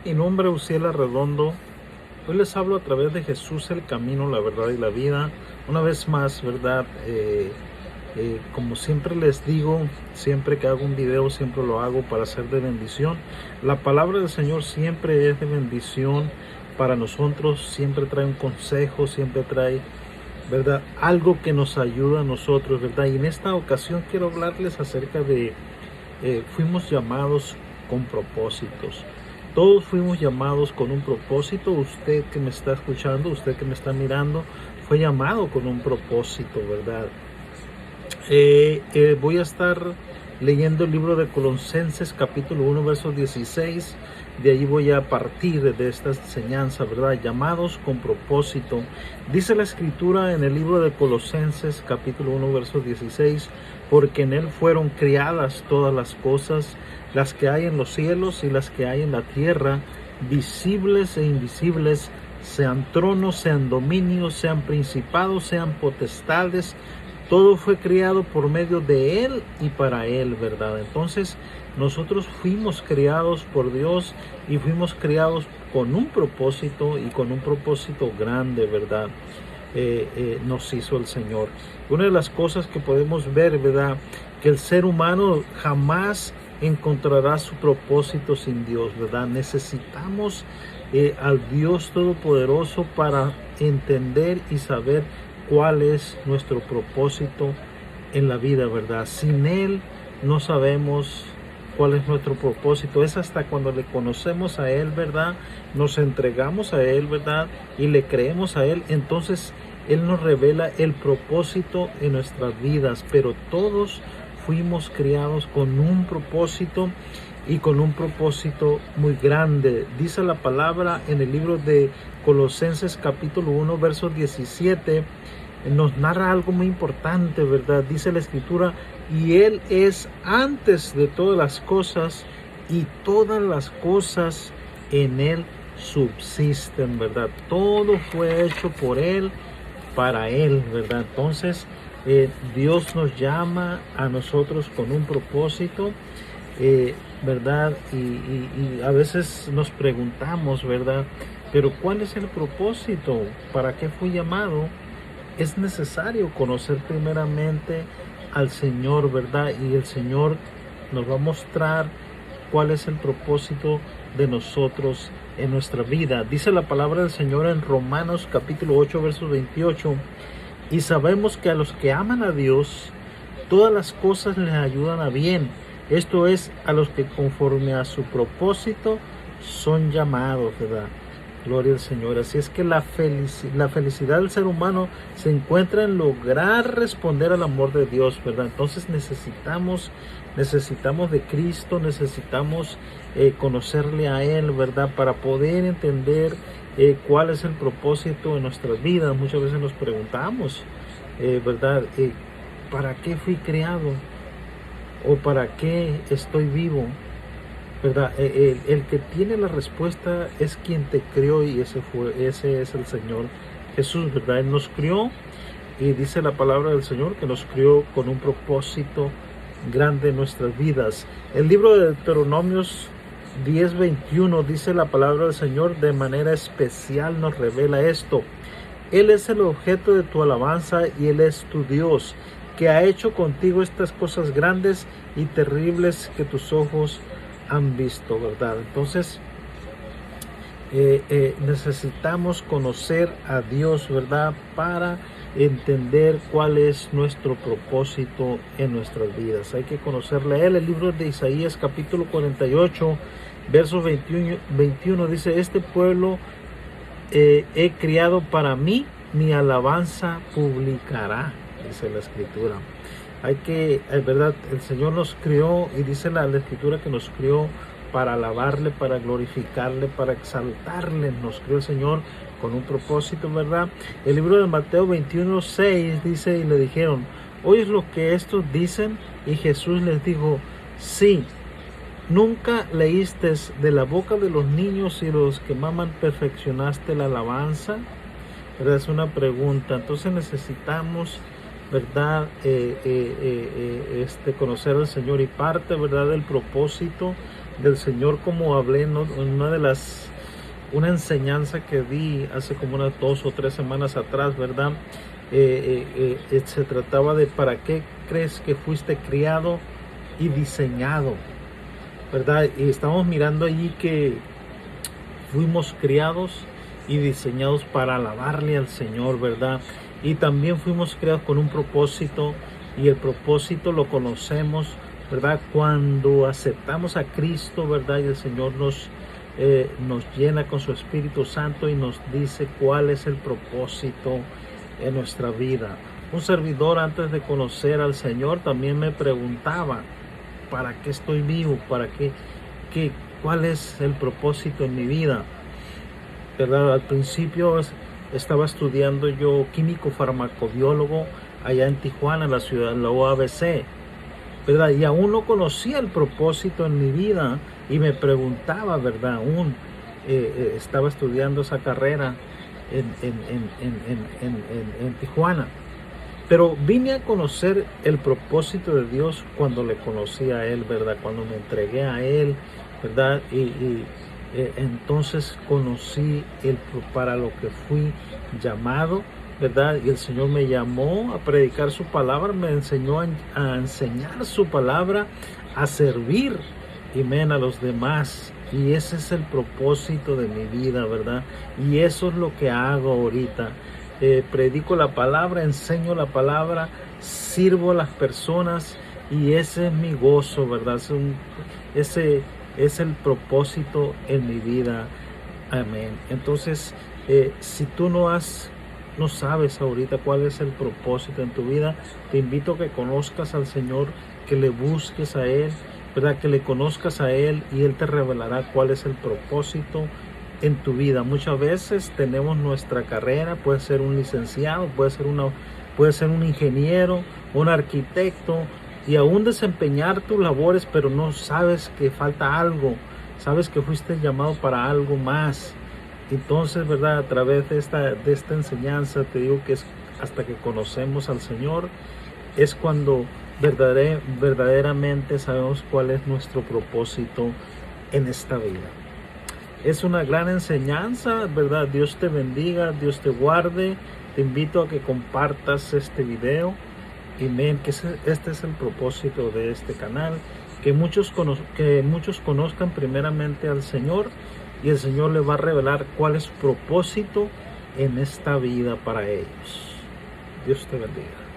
Mi nombre es Uciela Redondo. Hoy les hablo a través de Jesús, el camino, la verdad y la vida. Una vez más, ¿verdad? Como siempre les digo, siempre que hago un video, siempre lo hago para ser de bendición. La palabra del Señor siempre es de bendición para nosotros, siempre trae un consejo, siempre trae, ¿verdad? Algo que nos ayuda a nosotros, ¿verdad? Y en esta ocasión quiero hablarles acerca de fuimos llamados con propósitos. Todos fuimos llamados con un propósito. Usted que me está escuchando, usted que me está mirando, fue llamado con un propósito, ¿verdad? Voy a estar leyendo el libro de Colosenses capítulo 1 verso 16. De ahí voy a partir de esta enseñanza, ¿verdad? Llamados con propósito. Dice la escritura en el libro de Colosenses capítulo 1 verso 16, porque en él fueron criadas todas las cosas, las que hay en los cielos y las que hay en la tierra, visibles e invisibles, sean tronos, sean dominios, sean principados, sean potestades. Todo fue creado por medio de Él y para Él, ¿verdad? Entonces, nosotros fuimos creados por Dios y fuimos creados con un propósito y con un propósito grande, ¿verdad? Nos hizo el Señor. Una de las cosas que podemos ver, ¿verdad? Que el ser humano jamás encontrará su propósito sin Dios, ¿verdad? Necesitamos al Dios Todopoderoso para entender y saber cuál es nuestro propósito en la vida, ¿verdad? Sin Él no sabemos cuál es nuestro propósito. Es hasta cuando le conocemos a Él, ¿verdad? Nos entregamos a Él, ¿verdad? Y le creemos a Él, entonces Él nos revela el propósito en nuestras vidas. Pero todos fuimos criados con un propósito y con un propósito muy grande. Dice la palabra en el libro de Colosenses capítulo 1 verso 17, nos narra algo muy importante, ¿verdad? Dice la escritura, y Él es antes de todas las cosas y todas las cosas en Él subsisten, ¿verdad? Todo fue hecho por Él, para Él, ¿verdad? Entonces, Dios nos llama a nosotros con un propósito, ¿verdad? Y a veces nos preguntamos, ¿verdad? Pero ¿cuál es el propósito? ¿Para qué fui llamado? Es necesario conocer primeramente al Señor, ¿verdad? Y el Señor nos va a mostrar cuál es el propósito de nosotros en nuestra vida. Dice la palabra del Señor en Romanos capítulo 8, verso 28. Y sabemos que a los que aman a Dios, todas las cosas les ayudan a bien. Esto es, a los que conforme a su propósito son llamados, ¿verdad? Gloria al Señor. Así es que la felicidad del ser humano se encuentra en lograr responder al amor de Dios, ¿verdad? Entonces necesitamos de Cristo, necesitamos conocerle a Él, ¿verdad? Para poder entender cuál es el propósito de nuestras vidas. Muchas veces nos preguntamos, ¿verdad? ¿Para qué fui creado? ¿O para qué estoy vivo? ¿Verdad? El que tiene la respuesta es quien te creó, y ese es el Señor Jesús, ¿verdad? Él nos crió, y dice la palabra del Señor que nos crió con un propósito grande en nuestras vidas. El libro de Deuteronomios 10:21 dice la palabra del Señor, de manera especial nos revela esto: Él es el objeto de tu alabanza y Él es tu Dios, que ha hecho contigo estas cosas grandes y terribles que tus ojos han visto, ¿verdad? Entonces necesitamos conocer a Dios, ¿verdad? Para entender cuál es nuestro propósito en nuestras vidas. Hay que conocerle a Él. El libro de Isaías capítulo 48 verso 21 dice: este pueblo he criado para mí, mi alabanza publicará, dice la escritura. Hay que, es verdad, el Señor nos crió, y dice la escritura que nos crió para alabarle, para glorificarle, para exaltarle. Nos crió el Señor con un propósito, ¿verdad? El libro de Mateo 21:6 dice: y le dijeron, ¿oyes lo que estos dicen? Y Jesús les dijo, sí. ¿Nunca leíste de la boca de los niños y los que maman perfeccionaste la alabanza? ¿Verdad? Es una pregunta. Entonces necesitamos, ¿verdad? Conocer al Señor, y parte, ¿verdad?, del propósito del Señor, como hablé en una enseñanza que di hace como unas 2 o 3 semanas atrás, ¿verdad? Se trataba de para qué crees que fuiste criado y diseñado, ¿verdad? Y estamos mirando allí que fuimos criados y diseñados para alabarle al Señor, ¿verdad? Y también fuimos creados con un propósito, y el propósito lo conocemos, ¿verdad? Cuando aceptamos a Cristo, ¿verdad? Y el Señor nos llena con su Espíritu Santo y nos dice cuál es el propósito en nuestra vida. Un servidor, antes de conocer al Señor, también me preguntaba, ¿para qué estoy vivo? ¿Cuál es el propósito en mi vida? ¿Verdad? Al principio estaba estudiando yo químico farmacobiólogo allá en Tijuana, en la ciudad, en la UABC, ¿verdad? Y aún no conocía el propósito en mi vida y me preguntaba, ¿verdad? Aún estaba estudiando esa carrera en Tijuana. Pero vine a conocer el propósito de Dios cuando le conocí a Él, ¿verdad? Cuando me entregué a Él, ¿verdad? Entonces conocí para lo que fui llamado, ¿verdad? Y el Señor me llamó a predicar su palabra, me enseñó a enseñar su palabra, a servir a los demás. Y ese es el propósito de mi vida, ¿verdad? Y eso es lo que hago ahorita. Predico la palabra, enseño la palabra, sirvo a las personas, y ese es mi gozo, ¿verdad? Ese es el propósito en mi vida. Amén. Entonces, si tú no sabes ahorita cuál es el propósito en tu vida, te invito a que conozcas al Señor, que le busques a Él, ¿verdad? Que le conozcas a Él, y Él te revelará cuál es el propósito en tu vida. Muchas veces tenemos nuestra carrera, puede ser un licenciado, puede ser un ingeniero, un arquitecto, y aún desempeñar tus labores, pero no sabes que falta algo, sabes que fuiste llamado para algo más. Entonces, ¿verdad? A través de esta enseñanza te digo que es hasta que conocemos al Señor, es cuando verdaderamente sabemos cuál es nuestro propósito en esta vida. Es una gran enseñanza, ¿verdad? Dios te bendiga, Dios te guarde. Te invito a que compartas este video. Amén, que este es el propósito de este canal, que muchos conozcan primeramente al Señor, y el Señor les va a revelar cuál es su propósito en esta vida para ellos. Dios te bendiga.